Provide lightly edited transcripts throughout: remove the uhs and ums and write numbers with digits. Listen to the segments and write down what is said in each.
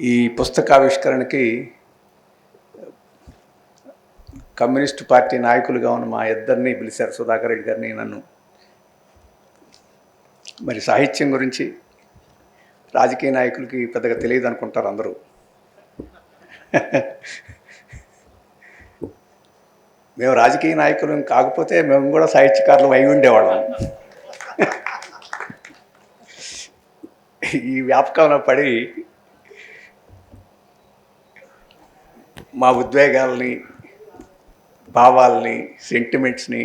ఈ పుస్తకావిష్కరణకి communist party నాయకులుగా ఉన్న మా ఇద్దరిని పిలిచారు, సుధాకర్ రెడ్డి గారిని నన్ను. మరి సాహిత్యం గురించి రాజకీయ నాయకులకి పెద్దగా తెలియదు అనుకుంటారు అందరూ. మేము రాజకీయ నాయకులం కాకపోతే మేము కూడా సాహిత్యకారులు అయి ఉండేవాళ్ళం. ఈ వ్యాపకంలో పడి మా ఉద్వేగాల్ని, భావాల్ని, సెంటిమెంట్స్ని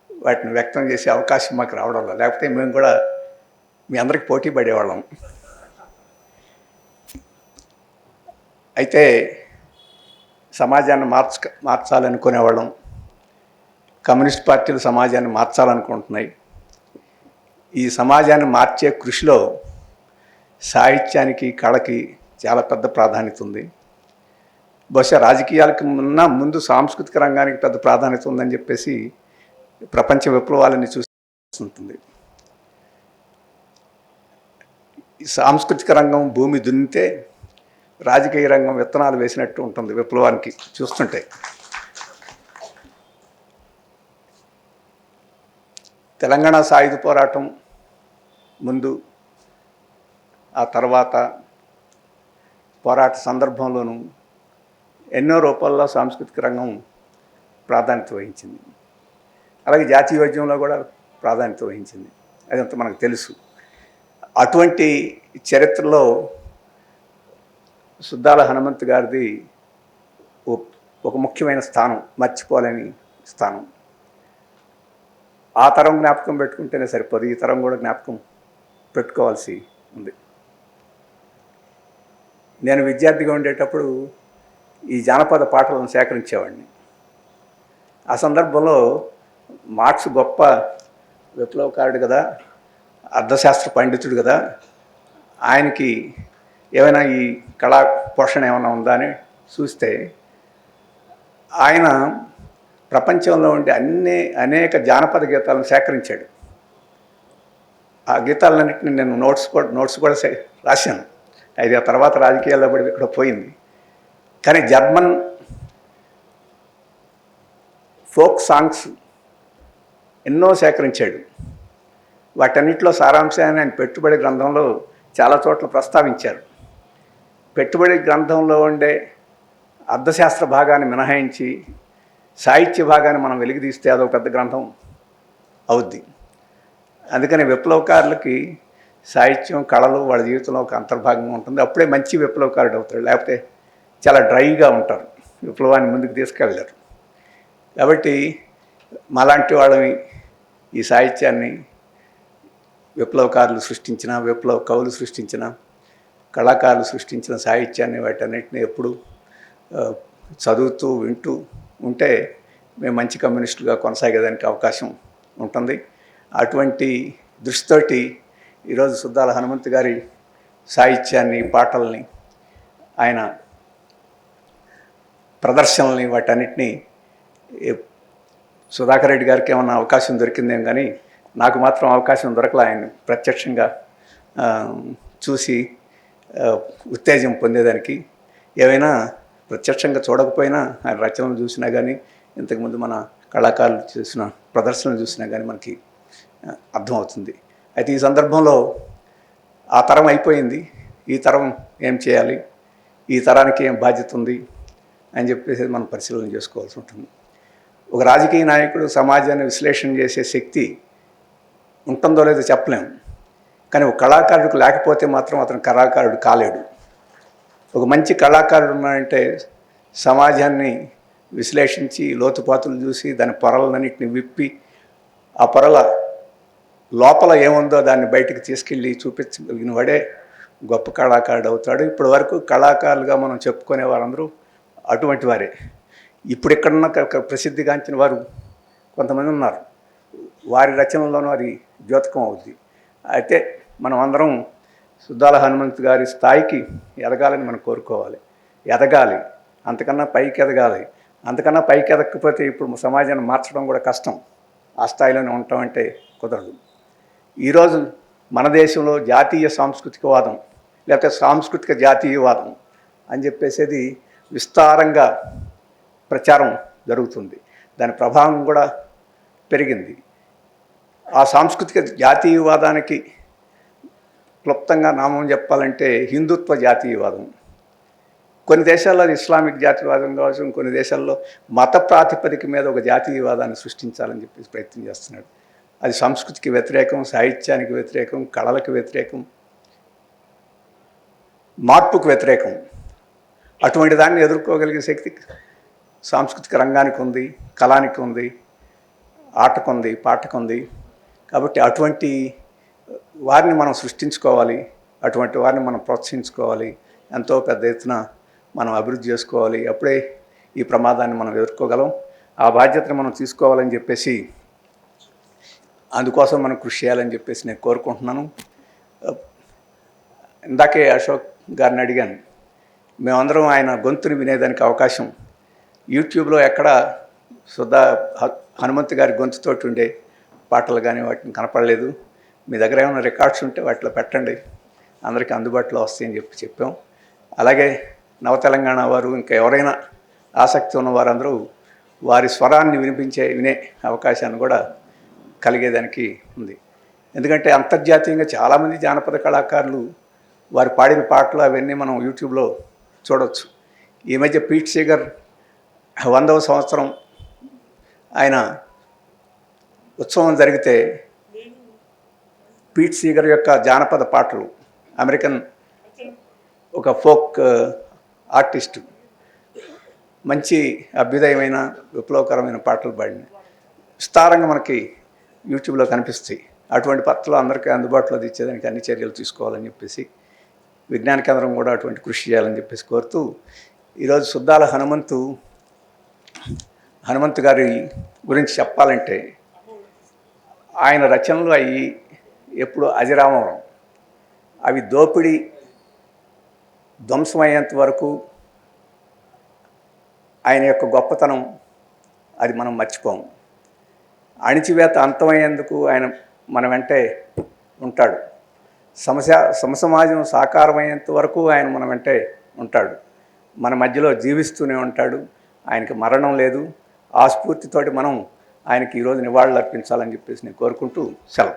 వాటిని వ్యక్తం చేసే అవకాశం మాకు రావడంలో, లేకపోతే మేము కూడా మీ అందరికి పోటీ పడేవాళ్ళం. అయితే సమాజాన్ని మార్చాలనుకునేవాళ్ళం. కమ్యూనిస్ట్ పార్టీలు సమాజాన్ని మార్చాలనుకుంటున్నాయి. ఈ సమాజాన్ని మార్చే కృషిలో సాహిత్యానికి, కళకి చాలా పెద్ద ప్రాధాన్యత ఉంది. బహుశా రాజకీయాలకు ముందు సాంస్కృతిక రంగానికి పెద్ద ప్రాధాన్యత ఉందని చెప్పేసి ప్రపంచ విప్లవాలని చూస్తుంటుంది. సాంస్కృతిక రంగం భూమి దున్నితే రాజకీయ రంగం విత్తనాలు వేసినట్టు ఉంటుంది విప్లవానికి చూస్తుంటే. తెలంగాణ సాయుధ పోరాటం ముందు, ఆ తర్వాత పోరాట సందర్భంలోనూ ఎన్నో రూపాల్లో సాంస్కృతిక రంగం ప్రాధాన్యత వహించింది. అలాగే జాతీయోద్యమంలో కూడా ప్రాధాన్యత వహించింది. అదంతా మనకు తెలుసు. అటువంటి చరిత్రలో సుద్దాల హనుమంత్ గారిది ఒక ముఖ్యమైన స్థానం, మర్చిపోలేని స్థానం. ఆ తరం జ్ఞాపకం పెట్టుకుంటేనే సరిపోదు, ఈ తరం కూడా జ్ఞాపకం పెట్టుకోవాల్సి ఉంది. నేను విద్యార్థిగా ఉండేటప్పుడు ఈ జానపద పాటలను సేకరించేవాడిని. ఆ సందర్భంలో మార్క్స్ గొప్ప విప్లవకారుడు కదా, అర్థశాస్త్ర పండితుడు కదా, ఆయనకి ఏమైనా ఈ కళా పోషణ ఏమైనా ఉందా అని చూస్తే ఆయన ప్రపంచంలో ఉండే అనేక జానపద గీతాలను సేకరించాడు. ఆ గీతాలన్నింటినీ నేను నోట్స్ కూడా రాశాను. అది ఆ తర్వాత రాజకీయాల్లో పడి ఇక్కడ పోయింది. కానీ జర్మన్ ఫోక్ సాంగ్స్ ఎన్నో సేకరించాడు. వాటన్నిటిలో సారాంశాన్ని ఆయన పెట్టుబడి గ్రంథంలో చాలా చోట్ల ప్రస్తావించారు. పెట్టుబడి గ్రంథంలో ఉండే అర్థశాస్త్ర భాగాన్ని మినహాయించి సాహిత్య భాగాన్ని మనం వెలికితీస్తే అదొక పెద్ద గ్రంథం అవుద్ది. అందుకని విప్లవకారులకి సాహిత్యం, కళలు వాళ్ళ జీవితంలో ఒక అంతర్భాగంగా ఉంటుంది. అప్పుడే మంచి విప్లవకారుడు అవుతాడు. లేకపోతే చాలా డ్రైగా ఉంటారు, విప్లవాన్ని ముందుకు తీసుకెళ్ళారు. కాబట్టి మాలాంటి వాళ్ళని ఈ సాహిత్యాన్ని విప్లవకారులు సృష్టించిన, విప్లవ కవులు సృష్టించిన, కళాకారులు సృష్టించిన సాహిత్యాన్ని వాటన్నిటిని ఎప్పుడు చదువుతూ వింటూ ఉంటే మేము మంచి కమ్యూనిస్టులుగా కొనసాగేదానికి అవకాశం ఉంటుంది. అటువంటి దృష్టితోటి ఈరోజు సుద్దాల హనుమంత్ గారి సాహిత్యాన్ని, పాటల్ని, ఆయన ప్రదర్శనల్ని, వాటన్నిటినీ సుధాకర్ రెడ్డి గారికి ఏమన్నా అవకాశం దొరికిందేం కానీ నాకు మాత్రం అవకాశం దొరకలే. ఆయన ప్రత్యక్షంగా చూసి ఉత్తేజం పొందేదానికి. ఏవైనా ప్రత్యక్షంగా చూడకపోయినా ఆయన రచనలు చూసినా కానీ, ఇంతకుముందు మన కళాకారులు చేసిన ప్రదర్శనలు చూసినా కానీ మనకి అర్థమవుతుంది. అయితే ఈ సందర్భంలో ఆ తరం అయిపోయింది, ఈ తరం ఏం చేయాలి, ఈ తరానికి ఏం బాధ్యత ఉంది అని చెప్పేసి మనం పరిశీలన చేసుకోవాల్సి ఉంటుంది. ఒక రాజకీయ నాయకుడు సమాజాన్ని విశ్లేషణ చేసే శక్తి ఉంటుందో లేదో చెప్పలేము. కానీ ఒక కళాకారుడికి లేకపోతే మాత్రం అతను కళాకారుడు కాలేడు. ఒక మంచి కళాకారుడు ఉన్నాడంటే సమాజాన్ని విశ్లేషించి, లోతుపాతులు చూసి, దాని పొరలన్నింటిని విప్పి, ఆ పొరల లోపల ఏముందో దాన్ని బయటకు తీసుకెళ్ళి చూపించగలిగిన వాడే గొప్ప కళాకారుడు అవుతాడు. ఇప్పటి వరకు కళాకారులుగా మనం చెప్పుకునే వారందరూ అటువంటి వారే. ఇప్పుడు ఇక్కడున్న ప్రసిద్ధిగాంచిన వారు కొంతమంది ఉన్నారు, వారి రచనల్లోనూ అది ద్యోతకం అవుద్ది. అయితే మనం అందరం సుద్దాల హనుమంత్ గారి స్థాయికి ఎదగాలని మనం కోరుకోవాలి. ఎదగాలి, అంతకన్నా పైకి ఎదగాలి. అంతకన్నా పైకి ఎదగకపోతే ఇప్పుడు సమాజాన్ని మార్చడం కూడా కష్టం. ఆ స్థాయిలోనే ఉంటామంటే కుదరదు. ఈరోజు మన దేశంలో జాతీయ సాంస్కృతికవాదం లేకపోతే సాంస్కృతిక జాతీయవాదం అని చెప్పేసేది విస్తారంగా ప్రచారం జరుగుతుంది. దాని ప్రభావం కూడా పెరిగింది. ఆ సాంస్కృతిక జాతీయవాదానికి క్లుప్తంగా నామం చెప్పాలంటే హిందుత్వ జాతీయవాదం. కొన్ని దేశాల్లో అది ఇస్లామిక్ జాతీయవాదం కావచ్చు, కొన్ని దేశాల్లో మత ప్రాతిపదిక మీద ఒక జాతీయవాదాన్ని సృష్టించాలని చెప్పేసి ప్రయత్నం చేస్తున్నాడు. అది సంస్కృతికి వ్యతిరేకం, సాహిత్యానికి వ్యతిరేకం, కళలకు వ్యతిరేకం, మార్పుకు వ్యతిరేకం. అటువంటి దాన్ని ఎదుర్కోగలిగే శక్తి సాంస్కృతిక రంగానికి ఉంది, కళానికి ఉంది, ఆటకు ఉంది, పాటకు ఉంది. కాబట్టి అటువంటి వారిని మనం సృష్టించుకోవాలి, అటువంటి వారిని మనం ప్రోత్సహించుకోవాలి, ఎంతో పెద్ద ఎత్తున మనం అభివృద్ధి చేసుకోవాలి. అప్పుడే ఈ ప్రమాదాన్ని మనం ఎదుర్కోగలం. ఆ బాధ్యతను మనం తీసుకోవాలని చెప్పేసి, అందుకోసం మనం కృషి చేయాలని చెప్పేసి నేను కోరుకుంటున్నాను. ఇందాకే అశోక్ గారిని అడిగాను, మేమందరం ఆయన గొంతుని వినేదానికి అవకాశం యూట్యూబ్లో ఎక్కడ సుధా హనుమంత్ గారి గొంతుతోటి ఉండే పాటలు కానీ వాటిని కనపడలేదు. మీ దగ్గర ఏమైనా రికార్డ్స్ ఉంటే వాటిలో పెట్టండి, అందరికీ అందుబాటులో వస్తాయని చెప్పాం. అలాగే నవ తెలంగాణ వారు ఇంకా ఎవరైనా ఆసక్తి ఉన్న వారందరూ వారి స్వరాన్ని వినే అవకాశాన్ని కూడా కలిగేదానికి ఉంది. ఎందుకంటే అంతర్జాతీయంగా చాలామంది జానపద కళాకారులు వారు పాడిన పాటలు అవన్నీ మనం యూట్యూబ్లో చూడవచ్చు. ఈ మధ్య పీట్ సీగర్ 100వ సంవత్సరం ఆయన ఉత్సవం జరిగితే పీట్ సీగర్ యొక్క జానపద పాటలు, అమెరికన్ ఒక ఫోక్ ఆర్టిస్టు, మంచి అభ్యుదయమైన విప్లవకరమైన పాటలు పాడిన విస్తారంగా మనకి యూట్యూబ్లో కనిపిస్తాయి. అటువంటి పాటలు అందరికీ అందుబాటులో తెచ్చేదానికి అన్ని చర్యలు తీసుకోవాలని చెప్పేసి విజ్ఞాన కేంద్రం కూడా అటువంటి కృషి చేయాలని చెప్పేసి కోరుతూ, ఈరోజు సుద్దాల హనుమంతు గారి గురించి చెప్పాలంటే ఆయన రచనలు అవి ఎప్పుడు అజరామరం. అవి దోపిడీ ధ్వంసమయ్యేంత వరకు ఆయన యొక్క గొప్పతనం అది మనం మర్చిపోము. అణిచివేత అంతమయ్యేందుకు ఆయన మన వెంటే ఉంటాడు. సమసమాజం సాకారమయ్యేంత వరకు ఆయన మన వెంటే ఉంటాడు, మన మధ్యలో జీవిస్తూనే ఉంటాడు. ఆయనకి మరణం లేదు. ఆ స్ఫూర్తితోటి మనం ఆయనకి ఈరోజు నివాళులు అర్పించాలని చెప్పేసి నేను కోరుకుంటూ సెలవు.